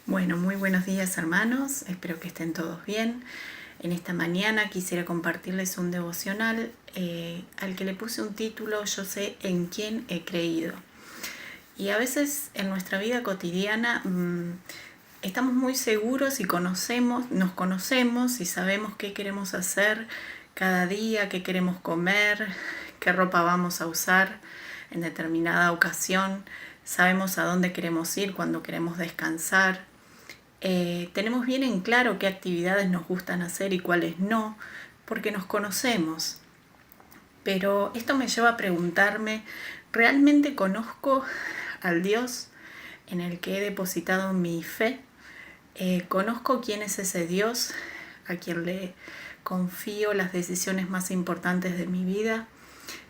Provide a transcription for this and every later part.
Bueno, muy buenos días hermanos, espero que estén todos bien. En esta mañana quisiera compartirles un devocional al que le puse un título: Yo sé en quién he creído. Y a veces en nuestra vida cotidiana estamos muy seguros y nos conocemos y sabemos qué queremos hacer cada día, qué queremos comer, qué ropa vamos a usar en determinada ocasión. Sabemos a dónde queremos ir cuando queremos descansar. Tenemos bien en claro qué actividades nos gustan hacer y cuáles no, porque nos conocemos. Pero esto me lleva a preguntarme, ¿realmente conozco al Dios en el que he depositado mi fe? ¿Conozco quién es ese Dios a quien le confío las decisiones más importantes de mi vida?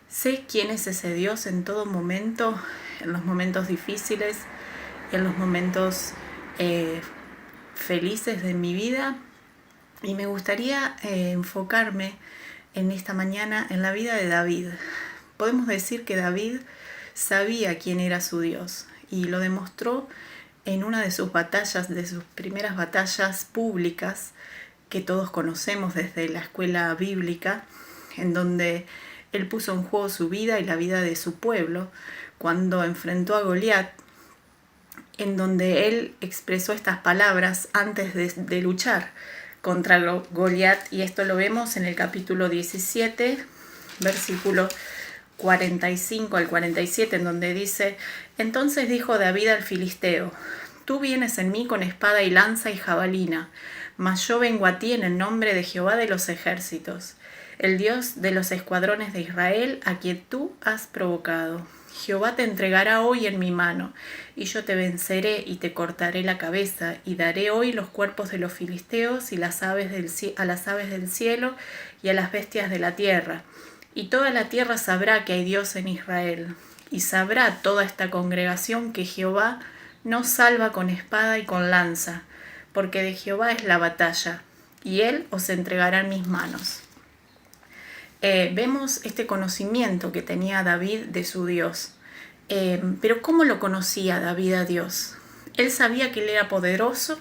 ¿Sé quién es ese Dios en todo momento, en los momentos difíciles, en los momentos felices de mi vida? Y me gustaría enfocarme en esta mañana en la vida de David. Podemos decir que David sabía quién era su Dios y lo demostró en una de sus batallas, de sus primeras batallas públicas que todos conocemos desde la escuela bíblica, en donde él puso en juego su vida y la vida de su pueblo cuando enfrentó a Goliat, en donde él expresó estas palabras antes de luchar contra Goliat, y esto lo vemos en el capítulo 17, versículo 45 al 47, en donde dice: Entonces dijo David al filisteo: Tú vienes en mí con espada y lanza y jabalina, mas yo vengo a ti en el nombre de Jehová de los ejércitos, el Dios de los escuadrones de Israel, a quien tú has provocado. Jehová te entregará hoy en mi mano, y yo te venceré y te cortaré la cabeza, y daré hoy los cuerpos de los filisteos y a las aves del cielo y a las bestias de la tierra. Y toda la tierra sabrá que hay Dios en Israel, y sabrá toda esta congregación que Jehová no salva con espada y con lanza, porque de Jehová es la batalla, y él os entregará en mis manos. Vemos este conocimiento que tenía David de su Dios. Pero ¿cómo lo conocía David a Dios? Él sabía que él era poderoso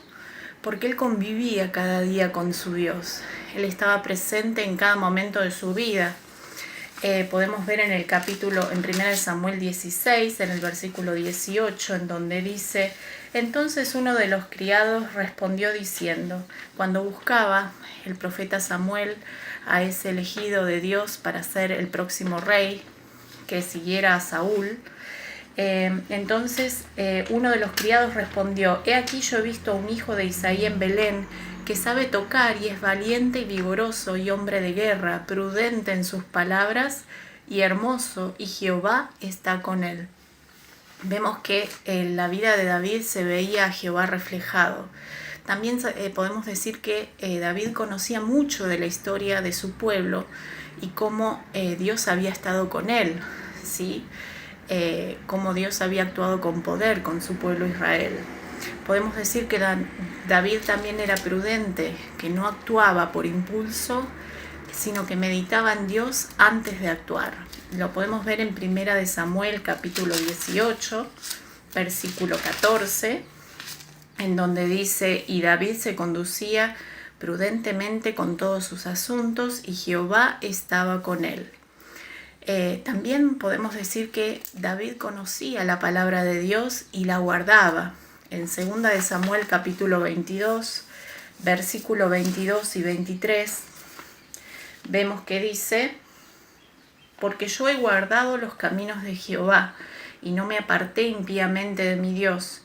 porque él convivía cada día con su Dios. Él estaba presente en cada momento de su vida. Podemos ver en el capítulo, en 1 Samuel 16, en el versículo 18, en donde dice: Entonces uno de los criados respondió diciendo, cuando buscaba el profeta Samuel a ese elegido de Dios para ser el próximo rey que siguiera a Saúl, entonces uno de los criados respondió: He aquí yo he visto a un hijo de Isaí en Belén, que sabe tocar y es valiente y vigoroso y hombre de guerra, prudente en sus palabras y hermoso, y Jehová está con él. Vemos que en la vida de David se veía a Jehová reflejado. También podemos decir que David conocía mucho de la historia de su pueblo y cómo Dios había estado con él, ¿sí? Cómo Dios había actuado con poder con su pueblo Israel. Podemos decir que David también era prudente, que no actuaba por impulso, sino que meditaba en Dios antes de actuar. Lo podemos ver en 1 Samuel capítulo 18, versículo 14, en donde dice: Y David se conducía prudentemente con todos sus asuntos, y Jehová estaba con él. También podemos decir que David conocía la palabra de Dios y la guardaba. En 2 Samuel capítulo 22, versículo 22 y 23, vemos que dice: Porque yo he guardado los caminos de Jehová, y no me aparté impíamente de mi Dios,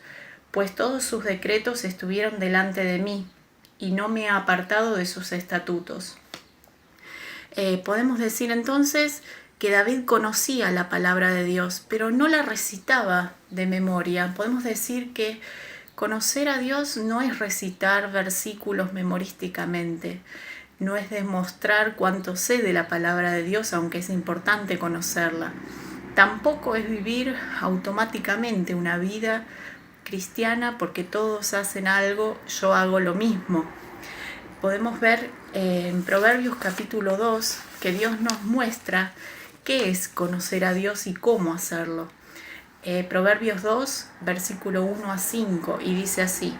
pues todos sus decretos estuvieron delante de mí, y no me he apartado de sus estatutos. Podemos decir entonces que David conocía la palabra de Dios, pero no la recitaba de memoria. Podemos decir que conocer a Dios no es recitar versículos memorísticamente, no es demostrar cuánto sé de la palabra de Dios, aunque es importante conocerla. Tampoco es vivir automáticamente una vida cristiana porque todos hacen algo, yo hago lo mismo. Podemos ver en Proverbios capítulo 2 que Dios nos muestra qué es conocer a Dios y cómo hacerlo. Proverbios 2, versículo 1 a 5, y dice así: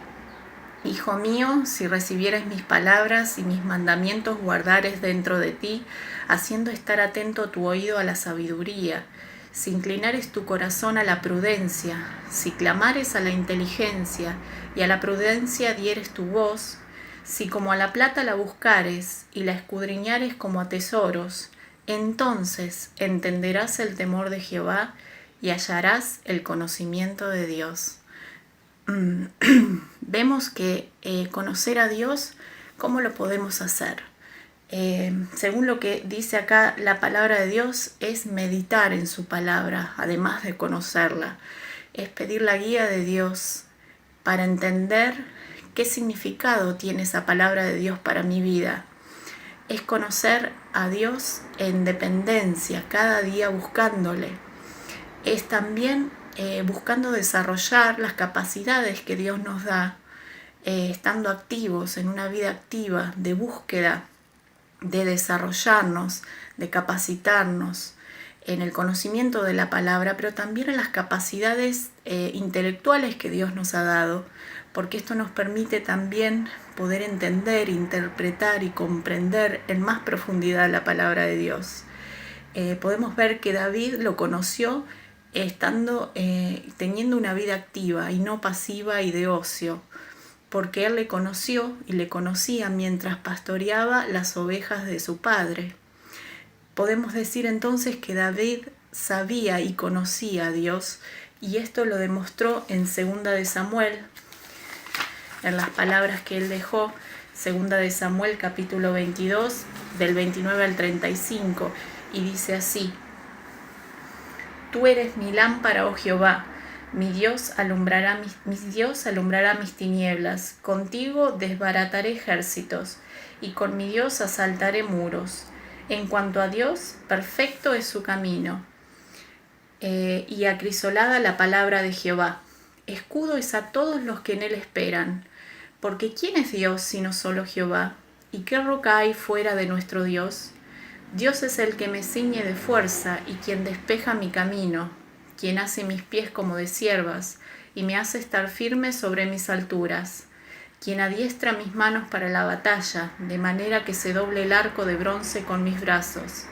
Hijo mío, si recibieres mis palabras y mis mandamientos guardares dentro de ti, haciendo estar atento tu oído a la sabiduría, si inclinares tu corazón a la prudencia, si clamares a la inteligencia y a la prudencia dieres tu voz, si como a la plata la buscares y la escudriñares como a tesoros, entonces entenderás el temor de Jehová y hallarás el conocimiento de Dios. Vemos que conocer a Dios, ¿cómo lo podemos hacer? Según lo que dice acá la palabra de Dios, es meditar en su palabra, además de conocerla. Es pedir la guía de Dios para entender qué significado tiene esa palabra de Dios para mi vida. Es conocer a Dios en dependencia, cada día buscándole. Es también buscando desarrollar las capacidades que Dios nos da, estando activos en una vida activa de búsqueda, de desarrollarnos, de capacitarnos en el conocimiento de la palabra, pero también en las capacidades intelectuales que Dios nos ha dado, porque esto nos permite también poder entender, interpretar y comprender en más profundidad la palabra de Dios. Podemos ver que David lo conoció teniendo una vida activa y no pasiva y de ocio, porque él le conoció y le conocía mientras pastoreaba las ovejas de su padre. Podemos decir entonces que David sabía y conocía a Dios, y esto lo demostró en 2 de Samuel, en las palabras que él dejó, 2 de Samuel capítulo 22, del 29 al 35, y dice así: Tú eres mi lámpara, oh Jehová, mi Dios alumbrará mis tinieblas. Contigo desbarataré ejércitos, y con mi Dios asaltaré muros. En cuanto a Dios, perfecto es su camino, y acrisolada la palabra de Jehová. Escudo es a todos los que en él esperan. Porque ¿quién es Dios sino solo Jehová? ¿Y qué roca hay fuera de nuestro Dios? Dios es el que me ciñe de fuerza y quien despeja mi camino, quien hace mis pies como de ciervas y me hace estar firme sobre mis alturas, quien adiestra mis manos para la batalla, de manera que se doble el arco de bronce con mis brazos.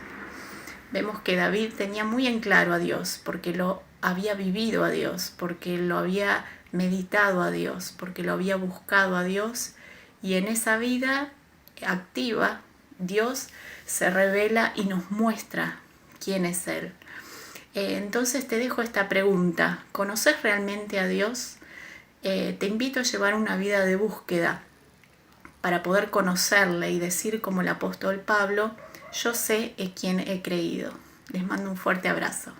Vemos que David tenía muy en claro a Dios, porque lo había vivido a Dios, porque lo había meditado a Dios, porque lo había buscado a Dios, y en esa vida activa Dios se revela y nos muestra quién es Él. Entonces te dejo esta pregunta: ¿conoces realmente a Dios? Te invito a llevar una vida de búsqueda para poder conocerle y decir como el apóstol Pablo: yo sé en quién he creído. Les mando un fuerte abrazo.